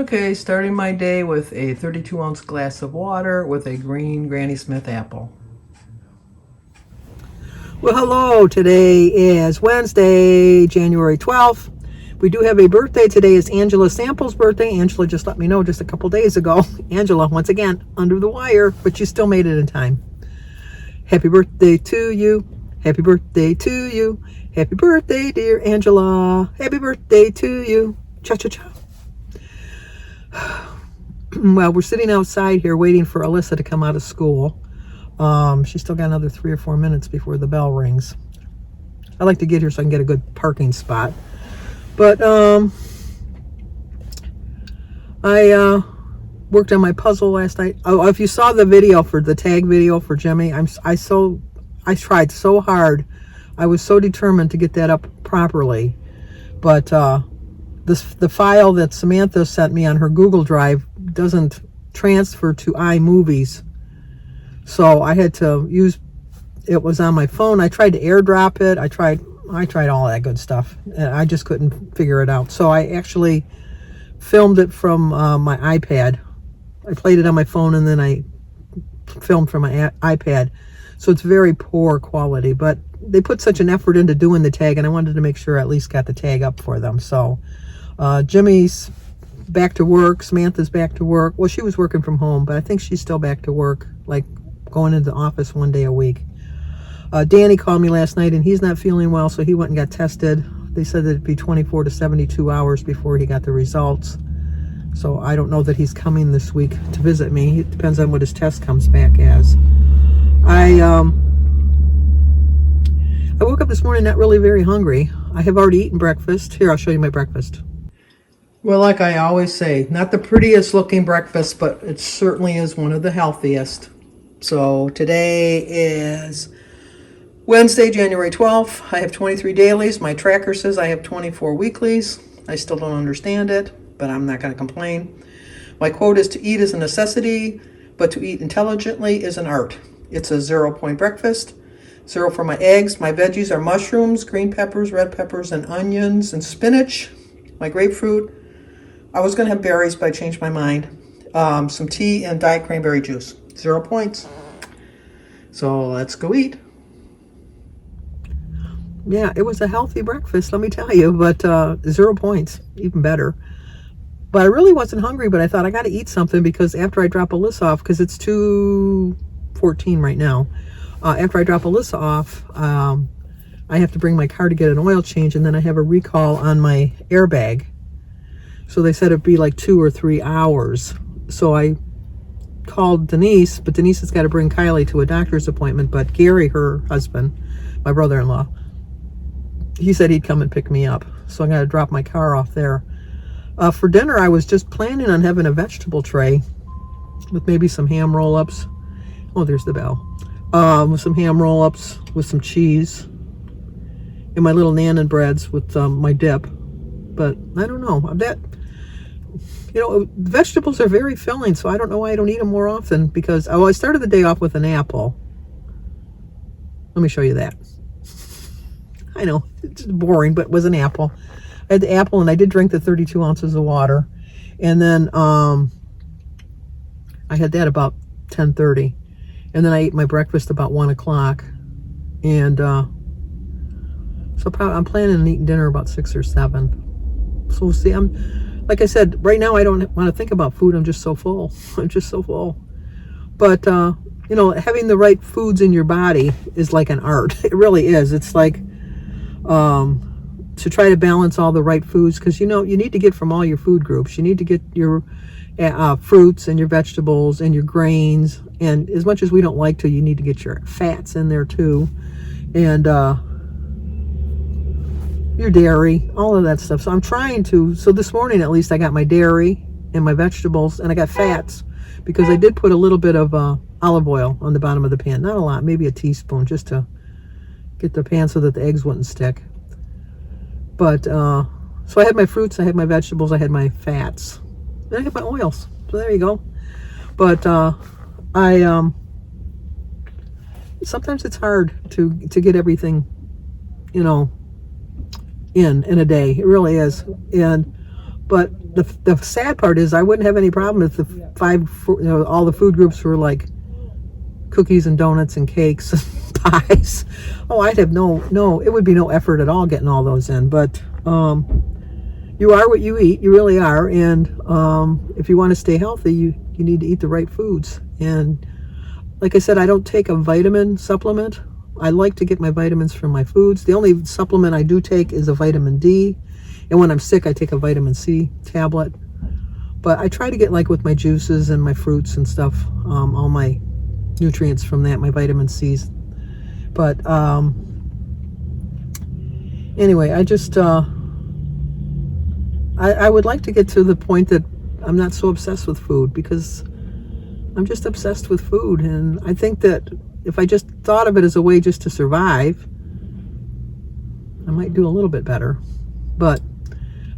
Okay, starting my day with a 32-ounce glass of water with a green Granny Smith apple. Well, hello. Today is Wednesday, January 12th. We do have a birthday. Today is Angela Sample's birthday. Angela just let me know just a couple days ago. Angela, once again, under the wire, but you still made it in time. Happy birthday to you. Happy birthday to you. Happy birthday, dear Angela. Happy birthday to you. Cha-cha-cha. Well, we're sitting outside here waiting for Alyssa to come out of school. She's still got another 3 or 4 minutes before the bell rings. I like to get here so I can get a good parking spot. But I worked on my puzzle last night. Oh, if you saw the video for the tag video for Jimmy, I tried so hard. I was so determined to get that up properly. But the file that Samantha sent me on her Google Drive doesn't transfer to iMovies. So I had to use, it was on my phone. I tried to airdrop it. I tried all that good stuff. And I just couldn't figure it out. So I actually filmed it from my iPad. I played it on my phone and then I filmed from my iPad. So it's very poor quality. But they put such an effort into doing the tag, and I wanted to make sure I at least got the tag up for them. So Jimmy's back to work. Samantha's back to work. Well, she was working from home, but I think she's still back to work, like going into the office 1 day a week. Danny called me last night, and he's not feeling well, so he went and got tested. They said that it'd be 24 to 72 hours before he got the results. So I don't know that he's coming this week to visit me. It depends on what his test comes back as. I woke up this morning not really very hungry. I have already eaten breakfast. Here, I'll show you my breakfast. Well, like I always say, not the prettiest looking breakfast, but it certainly is one of the healthiest. So today is Wednesday, January 12th. I have 23 dailies. My tracker says I have 24 weeklies. I still don't understand it, but I'm not going to complain. My quote is, to eat is a necessity, but to eat intelligently is an art. It's a 0-point breakfast. 0 for my eggs. My veggies are mushrooms, green peppers, red peppers, and onions, and spinach. My grapefruit. I was going to have berries, but I changed my mind. Some tea and diet cranberry juice. 0 points. So let's go eat. Yeah, it was a healthy breakfast, let me tell you, but 0 points, even better. But I really wasn't hungry, but I thought I got to eat something because after I drop Alyssa off, because it's 2:14 right now, after I drop Alyssa off, I have to bring my car to get an oil change, and then I have a recall on my airbag. So they said it'd be like 2 or 3 hours. So I called Denise, but Denise has got to bring Kylie to a doctor's appointment. But Gary, her husband, my brother-in-law, he said he'd come and pick me up. So I got to drop my car off there. For dinner, I was just planning on having a vegetable tray with maybe some ham roll-ups. Oh, there's the bell. With some ham roll-ups, with some cheese, and my little Nana breads with my dip. But I don't know. Vegetables are very filling, so I don't know why I don't eat them more often. Because I started the day off with an apple. Let me show you that. I know, it's boring, but it was an apple. I had the apple, and I did drink the 32 ounces of water. And then I had that about 10:30. And then I ate my breakfast about 1 o'clock. And so probably I'm planning on eating dinner about 6 or 7. So we'll see. Like I said, right now I don't want to think about food. I'm just so full. I'm just so full. But, having the right foods in your body is like an art. It really is. It's like to try to balance all the right foods, because, you need to get from all your food groups. You need to get your fruits and your vegetables and your grains. And as much as we don't like to, you need to get your fats in there too. And your dairy, all of that stuff. So I'm trying to, so this morning at least I got my dairy and my vegetables, and I got fats because I did put a little bit of olive oil on the bottom of the pan. Not a lot, maybe a teaspoon, just to get the pan so that the eggs wouldn't stick. But, so I had my fruits, I had my vegetables, I had my fats, and I had my oils. So there you go. But sometimes it's hard to get everything, in a day. It really is. But the sad part is I wouldn't have any problem if all the food groups were like cookies and donuts and cakes and pies. Oh, I'd have it would be no effort at all getting all those in. But you are what you eat. You really are. And if you want to stay healthy, you need to eat the right foods. And like I said, I don't take a vitamin supplement. I like to get my vitamins from my foods. The only supplement I do take is a vitamin D. And when I'm sick, I take a vitamin C tablet. But I try to get, like with my juices and my fruits and stuff, all my nutrients from that, my vitamin C's. But anyway, I just I would like to get to the point that I'm not so obsessed with food, because I'm just obsessed with food. And I think that if I just thought of it as a way just to survive, I might do a little bit better. But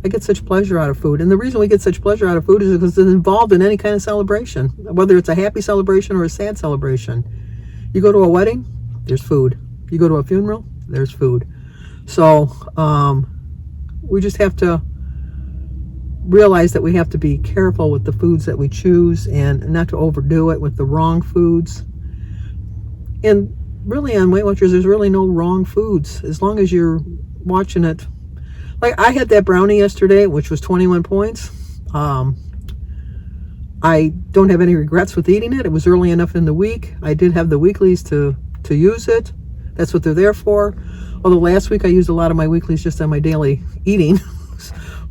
I get such pleasure out of food. And the reason we get such pleasure out of food is because it's involved in any kind of celebration, whether it's a happy celebration or a sad celebration. You go to a wedding, there's food. You go to a funeral, there's food. So we just have to realize that we have to be careful with the foods that we choose and not to overdo it with the wrong foods. And really on Weight Watchers, there's really no wrong foods as long as you're watching it. Like I had that brownie yesterday, which was 21 points. I don't have any regrets with eating it. It was early enough in the week. I did have the weeklies to use it. That's what they're there for. Although last week I used a lot of my weeklies just on my daily eating.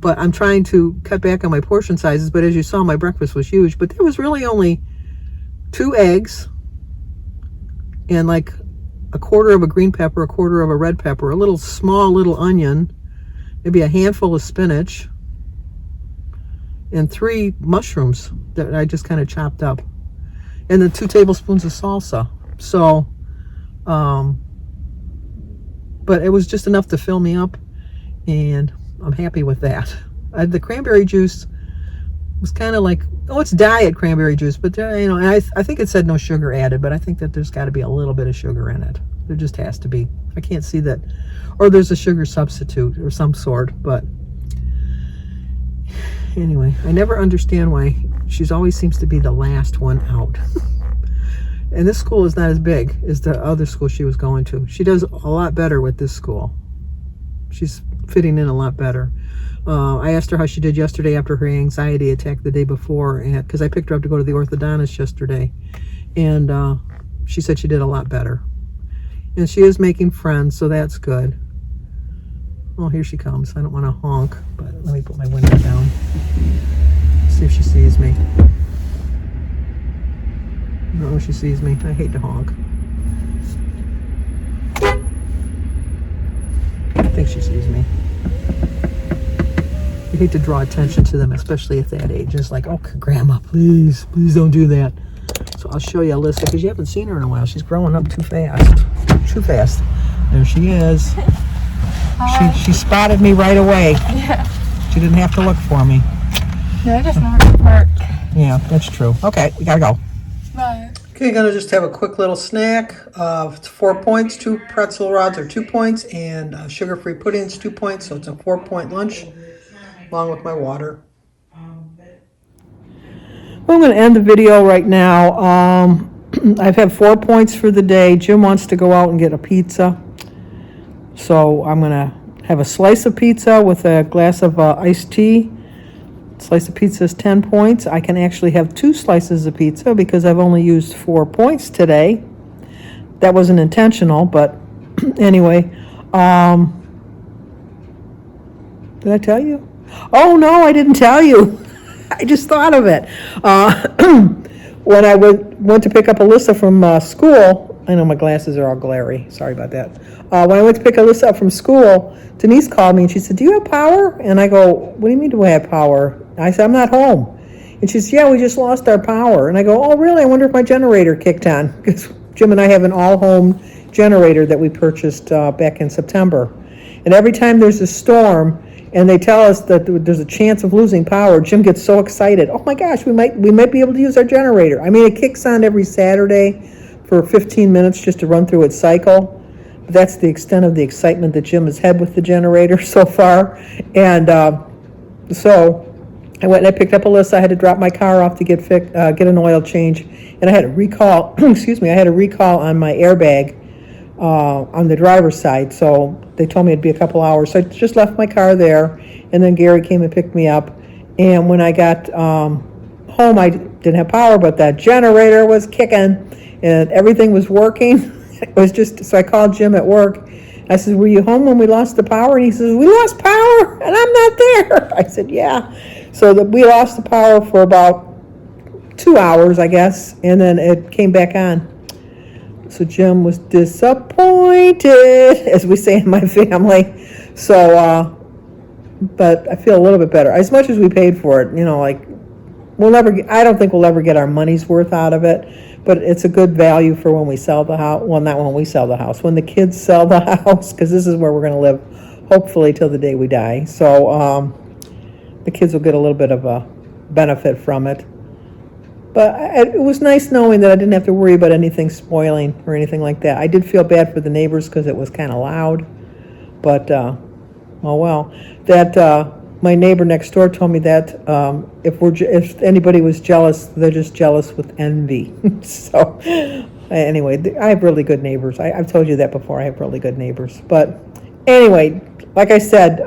But I'm trying to cut back on my portion sizes. But as you saw, my breakfast was huge. But there was really only 2 eggs and like a quarter of a green pepper, a quarter of a red pepper, a little onion, maybe a handful of spinach, and 3 mushrooms that I just kind of chopped up, and then 2 tablespoons of salsa. So, but it was just enough to fill me up, and I'm happy with that. The cranberry juice was kind of like, it's diet cranberry juice, but and I think it said no sugar added, but I think that there's got to be a little bit of sugar in it. There just has to be. I can't see that, or there's a sugar substitute or some sort. But anyway, I never understand why she's always seems to be the last one out. And this school is not as big as the other school she was going to. She does a lot better with this school. She's fitting in a lot better. I asked her how she did yesterday after her anxiety attack the day before, because I picked her up to go to the orthodontist yesterday, and she said she did a lot better. And she is making friends, so that's good. Oh, here she comes. I don't want to honk, but let me put my window down. See if she sees me. No, she sees me. I hate to honk. I think she sees me. You hate to draw attention to them, especially at that age. It's like, oh, Grandma, please don't do that. So I'll show you Alyssa, because you haven't seen her in a while. She's growing up too fast. There she is. She spotted me right away. Yeah. She didn't have to look for me. No, I just know where to park. Yeah, that's true. Okay, we gotta go. Bye. Okay, gonna just have a quick little snack. It's 4 points. 2 pretzel rods are 2 points, and sugar-free pudding's 2 points. So it's a 4-point lunch, along with my water. Well, I'm going to end the video right now. I've had 4 points for the day. Jim wants to go out and get a pizza. So I'm going to have a slice of pizza with a glass of iced tea. Slice of pizza is 10 points. I can actually have 2 slices of pizza because I've only used 4 points today. That wasn't intentional, but anyway. Did I tell you? Oh, no, I didn't tell you. I just thought of it. When I went to pick up Alyssa from school, I know my glasses are all glary. Sorry about that. When I went to pick Alyssa up from school, Denise called me and she said, "Do you have power?" And I go, "What do you mean do I have power?" I said, "I'm not home." And she said, "Yeah, we just lost our power." And I go, "Oh, really? I wonder if my generator kicked on." Because Jim and I have an all-home generator that we purchased back in September. And every time there's a storm, and they tell us that there's a chance of losing power, Jim gets so excited. Oh my gosh, we might be able to use our generator. I mean, it kicks on every Saturday for 15 minutes just to run through its cycle. But that's the extent of the excitement that Jim has had with the generator so far. And so I went and I picked up Alyssa. I had to drop my car off to get an oil change, and I had a recall. Excuse me, I had a recall on my airbag on the driver's side. So they told me it'd be a couple hours. So I just left my car there, and then Gary came and picked me up. And when I got home, I didn't have power, but that generator was kicking, and everything was working. It was just so I called Jim at work. I said, "Were you home when we lost the power?" And he says, "We lost power, and I'm not there." I said, "Yeah." So we lost the power for about 2 hours, I guess, and then it came back on. So Jim was disappointed, as we say in my family. So, but I feel a little bit better. As much as we paid for it, like I don't think we'll ever get our money's worth out of it, but it's a good value for when we sell the house. Well, not when we sell the house, when the kids sell the house, because this is where we're going to live, hopefully till the day we die. So the kids will get a little bit of a benefit from it. But it was nice knowing that I didn't have to worry about anything spoiling or anything like that. I did feel bad for the neighbors because it was kind of loud, but oh well. That my neighbor next door told me that if anybody was jealous, they're just jealous with envy. So anyway, I have really good neighbors. I've told you that before. I have really good neighbors. But anyway, like I said,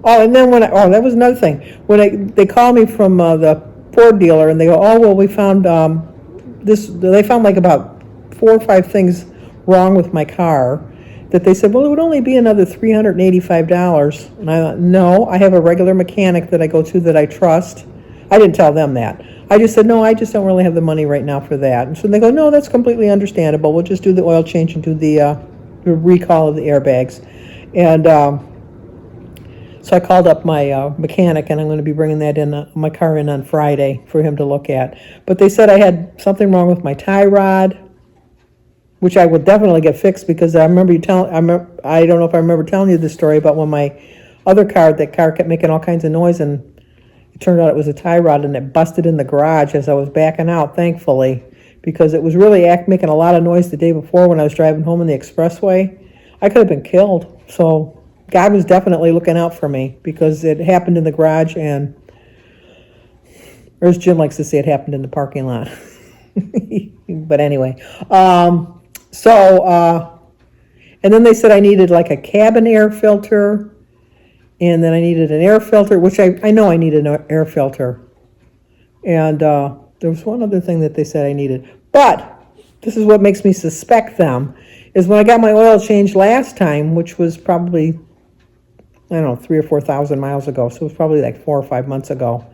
and then that was another thing. When they called me from the Ford dealer, and they go, "Oh, well, we found this." They found like about 4 or 5 things wrong with my car. That they said, "Well, it would only be another $385." And I thought, "No, I have a regular mechanic that I go to that I trust." I didn't tell them that. I just said, "No, I just don't really have the money right now for that." And so they go, "No, that's completely understandable. We'll just do the oil change and do the recall of the airbags." And so I called up my mechanic, and I'm going to be bringing my car in on Friday for him to look at. But they said I had something wrong with my tie rod, which I will definitely get fixed, because I remember I don't know if I remember telling you this story about when my other car, that car kept making all kinds of noise, and it turned out it was a tie rod, and it busted in the garage as I was backing out, thankfully, because it was really making a lot of noise the day before when I was driving home on the expressway. I could have been killed. So God was definitely looking out for me, because it happened in the garage, or as Jim likes to say, it happened in the parking lot. But anyway, and then they said I needed like a cabin air filter, and then I needed an air filter, which I know I need an air filter. And there was one other thing that they said I needed. But this is what makes me suspect them, is when I got my oil change last time, which was probably, I don't know, 3,000 or 4,000 miles ago. So it was probably like 4 or 5 months ago.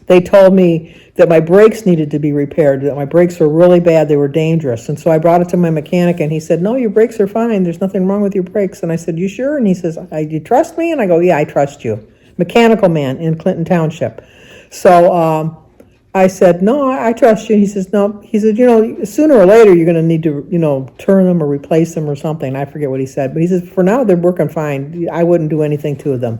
They told me that my brakes needed to be repaired, that my brakes were really bad, they were dangerous. And so I brought it to my mechanic, and he said, "No, your brakes are fine. There's nothing wrong with your brakes." And I said, "You sure?" And he says, "You trust me?" And I go, "Yeah, I trust you." Mechanical man in Clinton Township. So I said, "No, I trust you." He says, "No." He said, "Sooner or later you're going to need to, turn them or replace them or something." I forget what he said. But he says, "For now, they're working fine. I wouldn't do anything to them."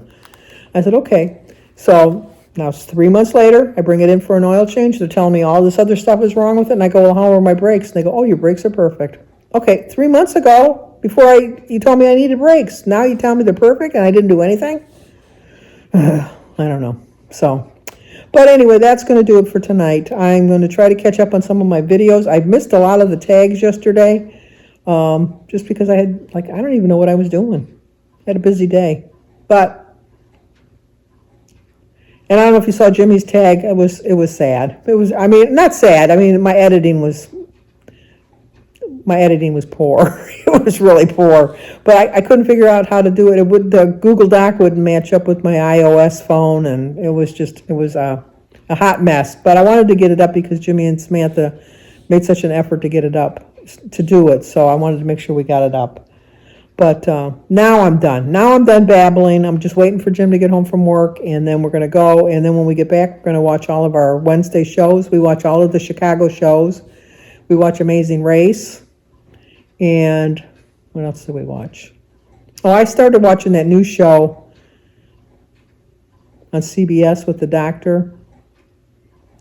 I said, "Okay." So now it's 3 months later. I bring it in for an oil change. They're telling me all this other stuff is wrong with it. And I go, "Well, how are my brakes?" And they go, "Oh, your brakes are perfect." Okay, 3 months ago, before you told me I needed brakes. Now you tell me they're perfect and I didn't do anything? I don't know. So, but anyway, that's going to do it for tonight. I'm going to try to catch up on some of my videos. I missed a lot of the tags yesterday, just because I had, I don't even know what I was doing. I had a busy day. And I don't know if you saw Jimmy's tag. It was sad. It was, not sad. My editing was poor. It was really poor. But I couldn't figure out how to do it. The Google Doc wouldn't match up with my iOS phone, and it was a hot mess. But I wanted to get it up because Jimmy and Samantha made such an effort to get it up, to do it. So I wanted to make sure we got it up. But now I'm done. Now I'm done babbling. I'm just waiting for Jim to get home from work, and then we're going to go. And then when we get back, we're going to watch all of our Wednesday shows. We watch all of the Chicago shows. We watch Amazing Race. And what else do we watch? Oh, I started watching that new show on CBS with the doctor.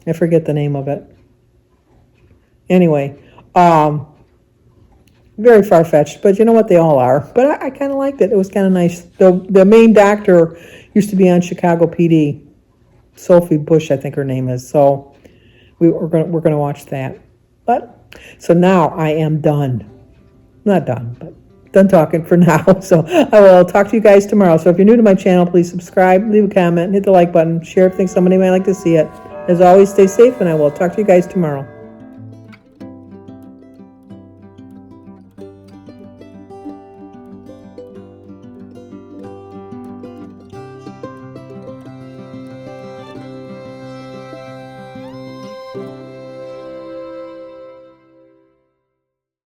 I forget the name of it. Anyway, very far-fetched, but you know what, they all are. But I kind of liked it. It was kind of nice. The main doctor used to be on Chicago PD. Sophie Bush, I think her name is. So we're gonna watch that. But so now I am done. Not done, but done talking for now. So I will talk to you guys tomorrow. So if you're new to my channel, please subscribe, leave a comment, hit the like button, share if you think somebody might like to see it. As always, stay safe, and I will talk to you guys tomorrow.